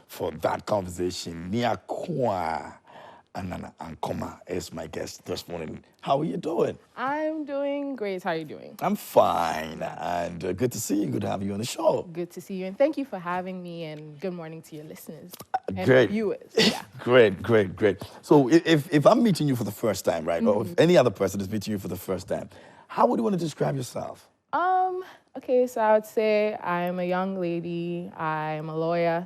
for that conversation. Niakoaa Annan-Ankomah is my guest this morning. How are you doing? I'm doing great. How are you doing? I'm fine, and good to see you. Good to have you on the show. Good to see you, and thank you for having me, and good morning to your listeners and Great. viewers. Yeah. Great. So if I'm meeting you for the first time, right, or if any other person is meeting you for the first time, how would you want to describe yourself? Okay, so I would say I'm a young lady. I'm a lawyer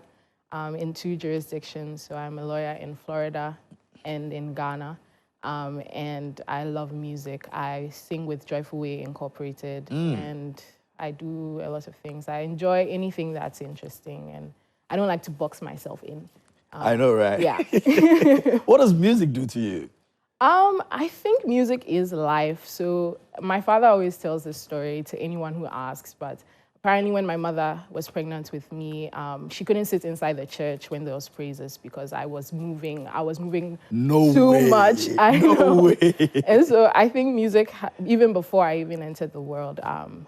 in 2 jurisdictions. So I'm a lawyer in Florida and in Ghana. And I love music. I sing with Joyful Way Incorporated, and I do a lot of things. I enjoy anything that's interesting, and I don't like to box myself in. I know, right? Yeah. What does music do to you? I think music is life. So my father always tells this story to anyone who asks, but apparently when my mother was pregnant with me, she couldn't sit inside the church when there was praises because I was moving No too way. much. I No know. way. And so I think music, even before I even entered the world,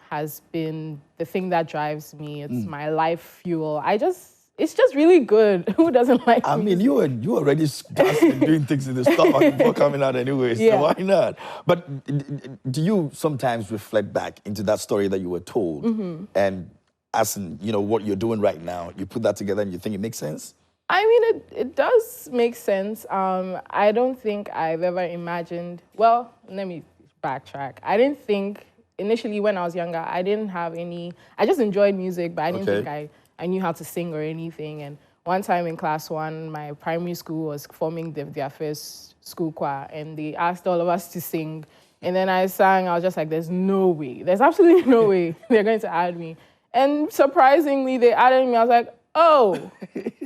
has been the thing that drives me. It's my life fuel. It's just really good. Who doesn't like I mean, music? you already started doing things in the stomach before coming out anyway, so Yeah. why not? But do you sometimes reflect back into that story that you were told, and as in, what you're doing right now, you put that together and you think it makes sense? I mean, it does make sense. I don't think I've ever imagined, well, let me backtrack. I didn't think, initially when I was younger, I didn't have I just enjoyed music, but I didn't Okay. think I knew how to sing or anything. And one time in class 1, my primary school was forming their first school choir, and they asked all of us to sing. And then I sang, I was just like, there's no way, there's absolutely no way they're going to add me. And surprisingly, they added me. I was like, oh,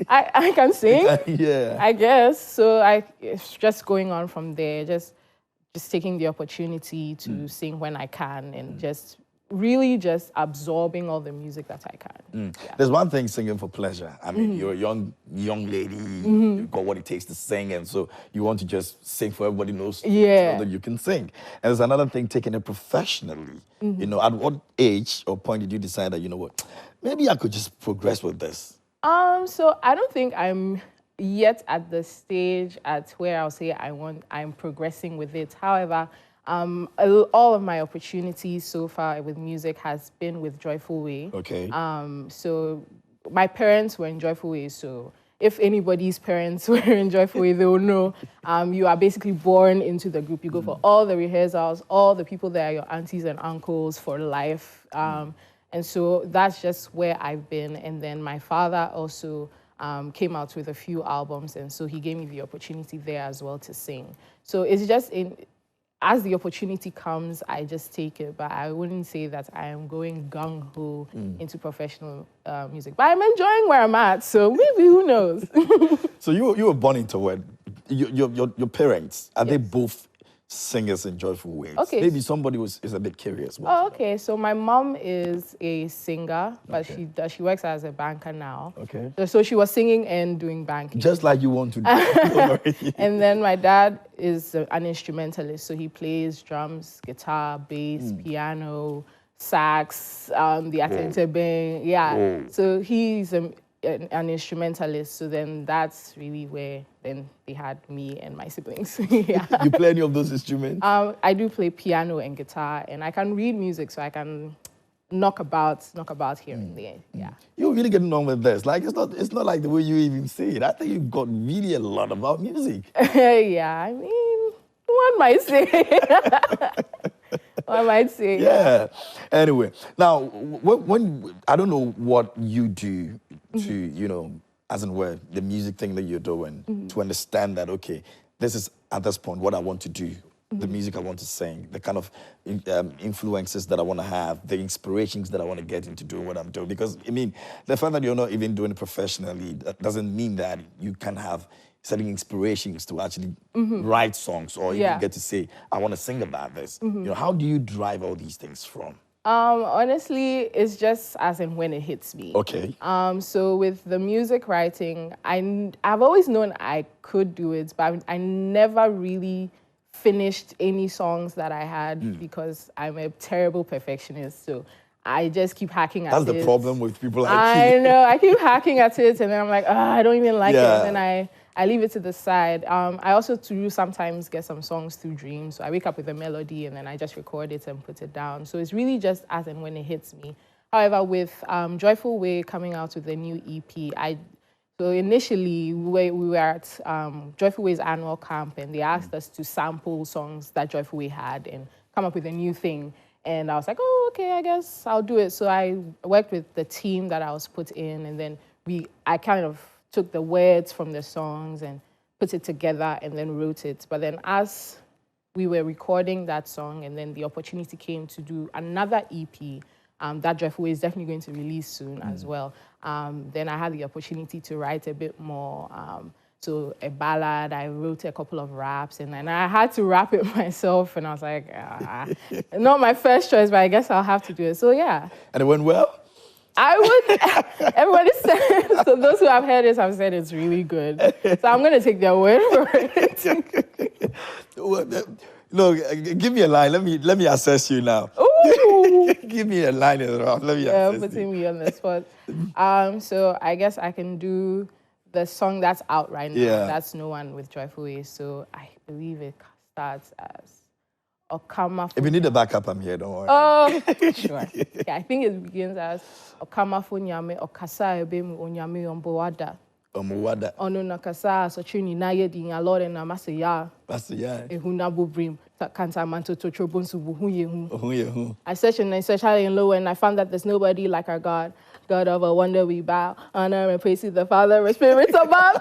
I can sing? Yeah. I guess. So it's just going on from there, just taking the opportunity to sing when I can, and just really just absorbing all the music that I can. Yeah. There's one thing singing for pleasure. I mean, you're a young lady, you've got what it takes to sing, and so you want to just sing for everybody knows Yeah. so that you can sing. And there's another thing, taking it professionally. At what age or point did you decide that, what, maybe I could just progress with this? So I don't think I'm yet at the stage at where I'll say I'm progressing with it. However, all of my opportunities so far with music has been with Joyful Way. Okay. So my parents were in Joyful Way, so if anybody's parents were in Joyful Way, they will know you are basically born into the group. You go for all the rehearsals, all the people there are your aunties and uncles for life. And so that's just where I've been. And then my father also came out with a few albums, and so he gave me the opportunity there as well to sing. So it's just as the opportunity comes, I just take it. But I wouldn't say that I am going gung-ho into professional music. But I'm enjoying where I'm at, so maybe, who knows? So you were born into what? Your parents, are they Yes. both singers in Joyful Ways? Okay. Maybe somebody is a bit curious. Oh, okay. So my mom is a singer, but Okay. she works as a banker now. Okay. So she was singing and doing banking. Just like you want to do. And then my dad is an instrumentalist, so he plays drums, guitar, bass, piano, sax, the atentebeng. Yeah. So he's an instrumentalist. So then that's really where then they had me and my siblings. Yeah. You play any of those instruments? I do play piano and guitar, and I can read music, so I can knock about here and there. Yeah. You're really getting on with this. Like, it's not like the way you even say it. I think you've got really a lot about music. Yeah, I mean, one might say. One might say. Yeah. Anyway, now, when I don't know what you do to, as in where the music thing that you're doing, to understand that, okay, this is at this point what I want to do, the music I want to sing, the kind of influences that I want to have, the inspirations that I want to get into doing what I'm doing. Because, I mean, the fact that you're not even doing it professionally, that doesn't mean that you can have certain inspirations to actually write songs or even get to say, I want to sing about this. How do you drive all these things from? Honestly, it's just as in when it hits me. Okay. So with the music writing, I've always known I could do it, but I never really finished any songs that I had because I'm a terrible perfectionist. So I just keep hacking at That's it. the problem with people like I you. know. I keep hacking at it, and then I'm like, I don't even like it. Yeah. And then I leave it to the side. I also too sometimes get some songs through dreams. So I wake up with a melody, and then I just record it and put it down. So it's really just as and when it hits me. However, with Joyful Way coming out with a new EP, so initially we were at Joyful Way's annual camp, and they asked us to sample songs that Joyful Way had and come up with a new thing. And I was like, oh, okay, I guess I'll do it. So I worked with the team that I was put in, and then I kind of took the words from the songs and put it together and then wrote it. But then as we were recording that song, and then the opportunity came to do another EP that Joyful Way is definitely going to release soon as well. Then I had the opportunity to write a bit more. So a ballad, I wrote a couple of raps, and then I had to rap it myself, and I was like, not my first choice, but I guess I'll have to do it. So yeah. And it went well? Everybody said, so those who have heard it have said it's really good. So I'm going to take their word for it. Look, give me a line. Let me assess you now. Ooh. Give me a line in the round. Let me assess putting you. me on the spot. So I guess I can do the song that's out right now. Yeah. That's No One with Joyful Way. So I believe it starts as Okama. If you need a backup, I'm here. Don't worry. Oh, sure. Okay, I think it begins as Okama Funyame Okasa Ebemu Onyame Ombowada. Omuwada. Ono nakasa so chuni na yedi nya Lord na masaya. Masaya. Ehuna bobrim kanta manto to trobonsu buhuye hu. Ohuye hu. I searched and I searched high and low, and I found that there's nobody like our God. God of a wonder we bow, honor and praise to the Father, and spirits above.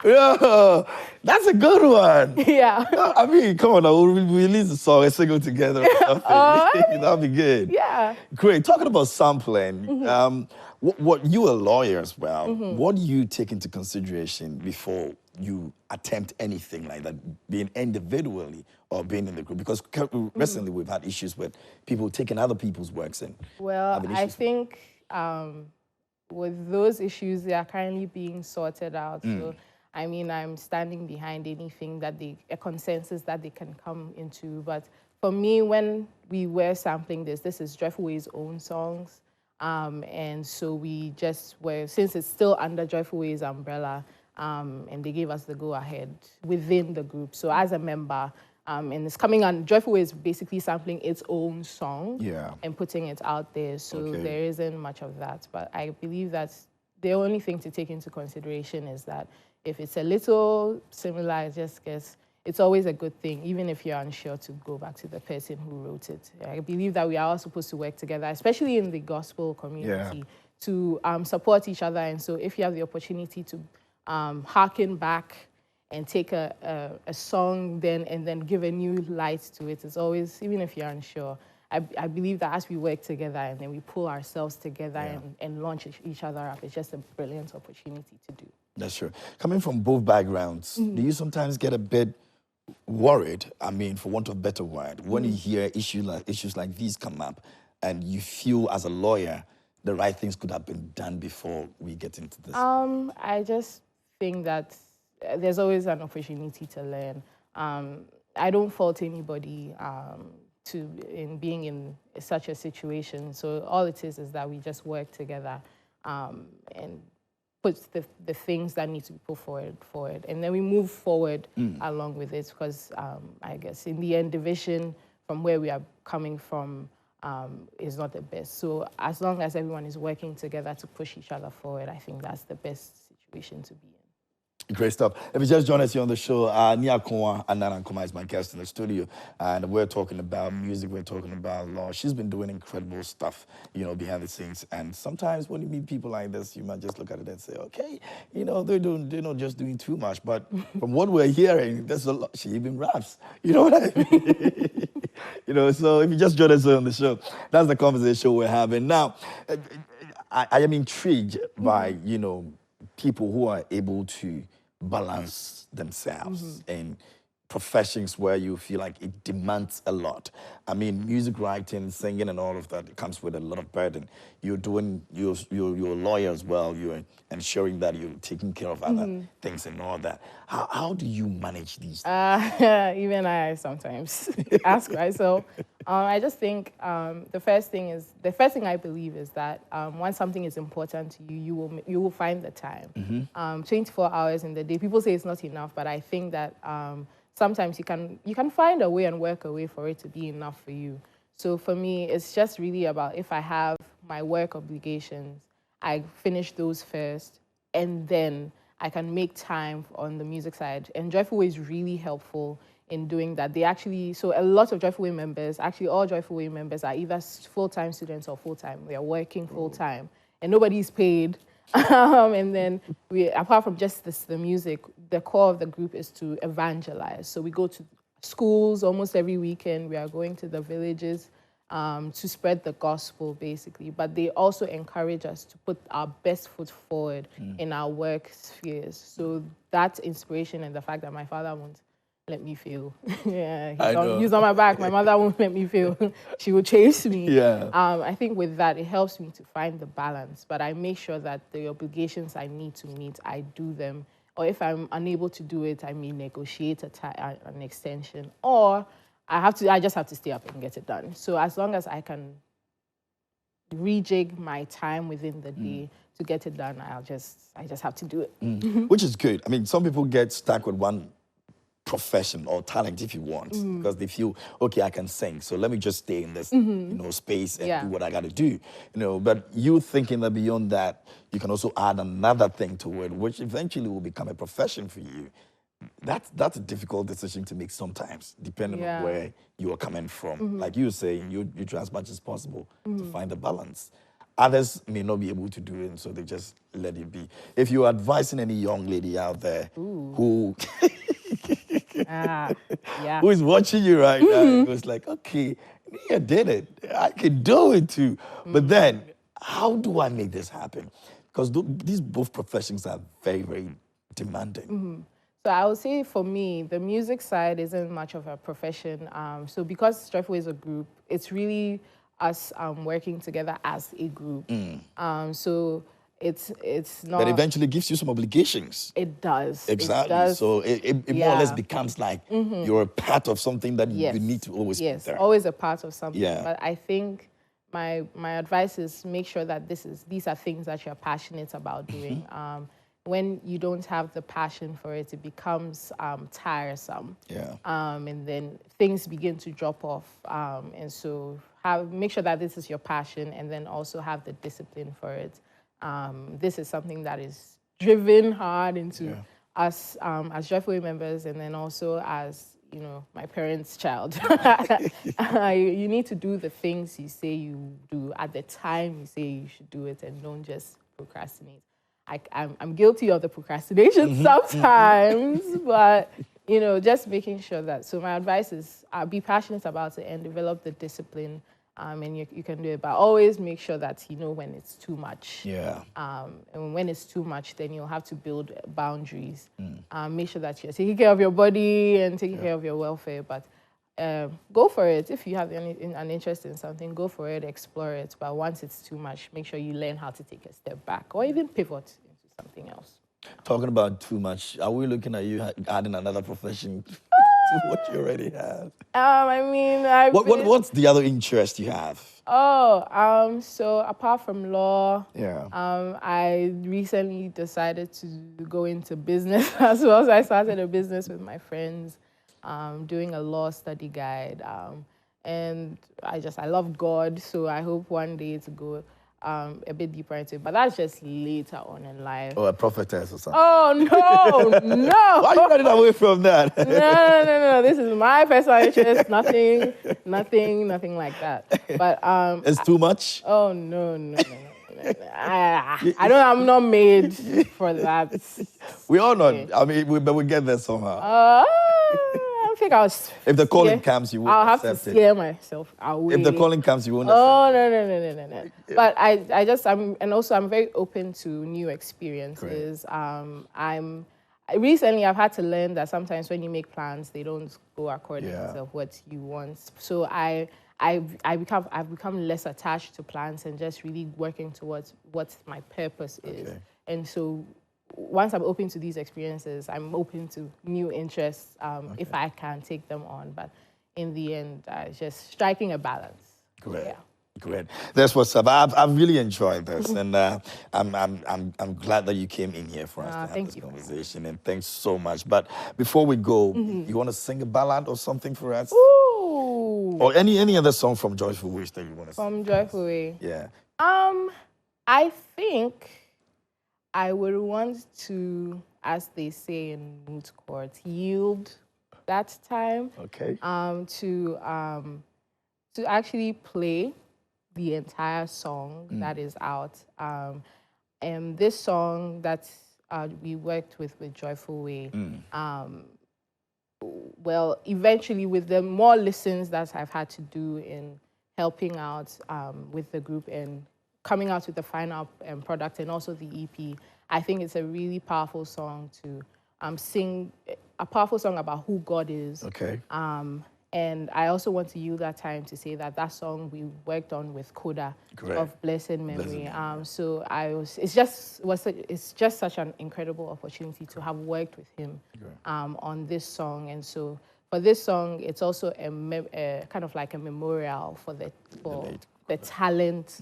Yo, that's a good one. Yeah. I mean, come on, we'll release a song and sing it together or something. That'll be good. Yeah. Great. Talking about sampling, what you are a lawyer as well. What do you take into consideration before you attempt anything like that, being individually or being in the group? Because recently we've had issues with people taking other people's works and Well, I think with those issues, they are currently being sorted out. So, I mean, I'm standing behind anything that a consensus that they can come into. But for me, when we were sampling this is Joyful Way's own songs. And so we just were, since it's still under Joyful Way's umbrella, and they gave us the go-ahead within the group. So as a member, and it's coming on, Joyful Way is basically sampling its own song and putting it out there. So there isn't much of that. But I believe that the only thing to take into consideration is that if it's a little similar, I just guess it's always a good thing, even if you're unsure, to go back to the person who wrote it. I believe that we are all supposed to work together, especially in the gospel community, to support each other. And so if you have the opportunity to harken back and take a song and then give a new light to it, it's always, even if you're unsure, I believe that as we work together and then we pull ourselves together and launch each other up, it's just a brilliant opportunity to do. That's true. Coming from both backgrounds, do you sometimes get a bit worried, I mean, for want of a better word, when you hear issues like these come up and you feel as a lawyer the right things could have been done before we get into this? I just think that there's always an opportunity to learn. I don't fault anybody in being in such a situation. So all it is that we just work together and put the things that need to be put forward. And then we move forward along with it because I guess in the end, division from where we are coming from is not the best. So as long as everyone is working together to push each other forward, I think that's the best situation to be in. Great stuff. If you just joined us here on the show, Niakoaa, Annan-Ankomah is my guest in the studio, and we're talking about music, we're talking about law. She's been doing incredible stuff, you know, behind the scenes. And sometimes when you meet people like this, you might just look at it and say, okay, you know, they're not just doing too much. But from what we're hearing, there's a lot. She even raps. You know what I mean? You know, so if you just joined us here on the show, that's the conversation we're having. Now, I am intrigued by, you know, people who are able to balance themselves in professions where you feel like it demands a lot. I mean, music writing, singing, and all of that, it comes with a lot of burden. You're a lawyer as well. You're ensuring that you're taking care of other things and all that. How do you manage these things? Even I sometimes ask myself, I just think the first thing I believe is that once something is important to you, you will find the time. 24 hours in the day. People say it's not enough, but I think that sometimes you can find a way and work a way for it to be enough for you. So for me, it's just really about if I have my work obligations, I finish those first, and then I can make time on the music side. And Joyful Way is really helpful in doing that. So a lot of Joyful Way members, actually all Joyful Way members are either full-time students or full-time. We are working full-time and nobody's paid. And then apart from just the music, the core of the group is to evangelize. So we go to schools almost every weekend. We are going to the villages to spread the gospel, basically. But they also encourage us to put our best foot forward in our work spheres. So that inspiration and the fact that my father won't let me fail. Yeah, he's on my back. My mother won't let me fail. She will chase me. Yeah. I think with that, it helps me to find the balance. But I make sure that the obligations I need to meet, I do them. Or if I'm unable to do it, I may negotiate an extension. Or I just have to stay up and get it done. So as long as I can rejig my time within the day to get it done, I just have to do it. Which is good. I mean, some people get stuck with one profession or talent, if you want, because they feel, okay, I can sing, so let me just stay in this, space and do what I got to do, But you thinking that beyond that, you can also add another thing to it, which eventually will become a profession for you. That's a difficult decision to make sometimes, depending on where you are coming from. Like you were saying, you try as much as possible to find the balance. Others may not be able to do it, so they just let it be. If you're advising any young lady out there who who is watching you right now, it was like, okay, Nia did it. I can do it too. But then, how do I make this happen? Because these both professions are very, very demanding. So I would say for me, the music side isn't much of a profession. So because Joyful is a group, it's really us working together as a group. So it's not. But eventually gives you some obligations. It does. Exactly. It does. So it more or less becomes like you're a part of something that you need to always be there. Always a part of something. Yeah. But I think my advice is make sure that these are things that you're passionate about doing. When you don't have the passion for it, it becomes tiresome. Yeah. And then things begin to drop off. And so make sure that this is your passion, and then also have the discipline for it. This is something that is driven hard into us as Joyful members, and then also as my parents' child. You need to do the things you say you do at the time you say you should do it, and don't just procrastinate. I'm guilty of the procrastination sometimes, but just making sure that. So my advice is be passionate about it and develop the discipline. And you can do it, but always make sure that you know when it's too much. Yeah. And when it's too much, then you'll have to build boundaries. Make sure that you're taking care of your body and taking care of your welfare. But go for it. If you have an interest in something, go for it, explore it. But once it's too much, make sure you learn how to take a step back or even pivot into something else. Talking about too much, are we looking at you adding another profession to what you already have? What's the other interest you have? So apart from law, Yeah. I recently decided to go into business as well. So I started a business with my friends, doing a law study guide. And I love God, so I hope one day to go a bit deeper into it. But that's just later on in life. Or a prophetess or something. Oh, no. Why are you running away from that? No. This is my personal interest. Nothing like that. But it's too much? Oh, no. I'm not made for that. We all know. I mean, but we get there somehow. I think if the calling comes, you won't I'll have accept to scare myself away. If the calling comes, you won't accept no. But I'm very open to new experiences. Recently I've had to learn that sometimes when you make plans, they don't go according to what you want. So I've become less attached to plans and just really working towards what my purpose is. And so once I'm open to these experiences, I'm open to new interests if I can take them on. But in the end, just striking a balance. Great. Yeah. Great. That's what's up. I've really enjoyed this, and I'm glad that you came in here for us to have Thank this you. conversation. And thanks so much. But before we go, you want to sing a ballad or something for us, Ooh. or any other song from Joyful Wish that you want to sing? From Joyful Way. Yeah. I think I would want to, as they say in moot court, yield that time. Okay. To actually play the entire song that is out. And this song that we worked with Joyful Way, well, eventually with the more listens that I've had to do in helping out with the group and coming out with the final product and also the EP, I think it's a really powerful song to sing, a powerful song about who God is. Okay. And I also want to use that time to say that song we worked on with Koda of Blessed Memory. So it's just such an incredible opportunity to have worked with him on this song. And so for this song, it's also a kind of like a memorial for the talent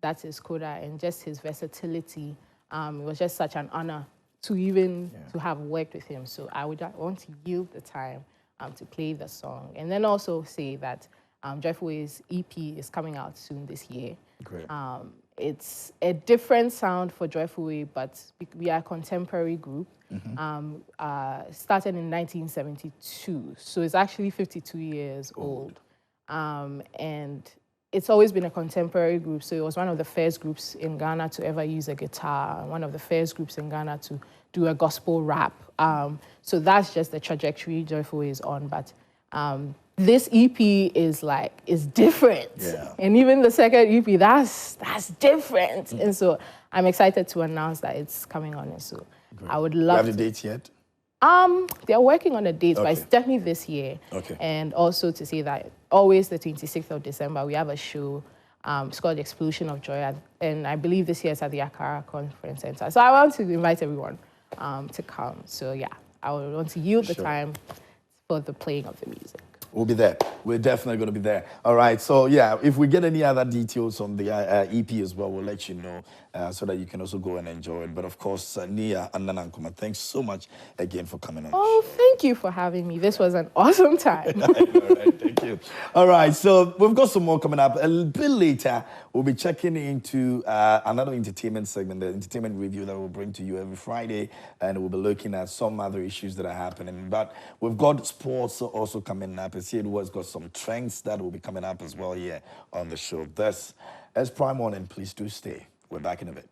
that is Koda and just his versatility. It was just such an honor to even to have worked with him. So I want to yield the time to play the song. And then also say that Joyful Way's EP is coming out soon this year. Great. It's a different sound for Joyful Way, but we are a contemporary group. Started in 1972, so it's actually 52 years old. And it's always been a contemporary group, so it was one of the first groups in Ghana to ever use a guitar, one of the first groups in Ghana to do a gospel rap. So that's just the trajectory Joyful Way is on. But this EP is different. Yeah. And even the second EP, that's different. And so I'm excited to announce that it's coming on. And so I would love You have the dates yet? They're working on a date, but it's definitely this year. Okay. And also to say that always the 26th of December, we have a show. It's called Explosion of Joy. And I believe this year it's at the Accra Conference Center. So I want to invite everyone to come. So yeah, I would want to yield the time for the playing of the music. We'll be there. We're definitely going to be there. All right. So, yeah, if we get any other details on the EP as well, we'll let you know so that you can also go and enjoy it. But, of course, Nia and Annan-Ankomah, thanks so much again for coming on. Oh, thank you for having me. This was an awesome time. All right. Thank you. All right. So, we've got some more coming up. A bit later, we'll be checking into another entertainment segment, the entertainment review that we'll bring to you every Friday. And we'll be looking at some other issues that are happening. But we've got sports also coming up. It was got some trends that will be coming up as well here on the show. This is Prime One, and please do stay. We're back in a bit.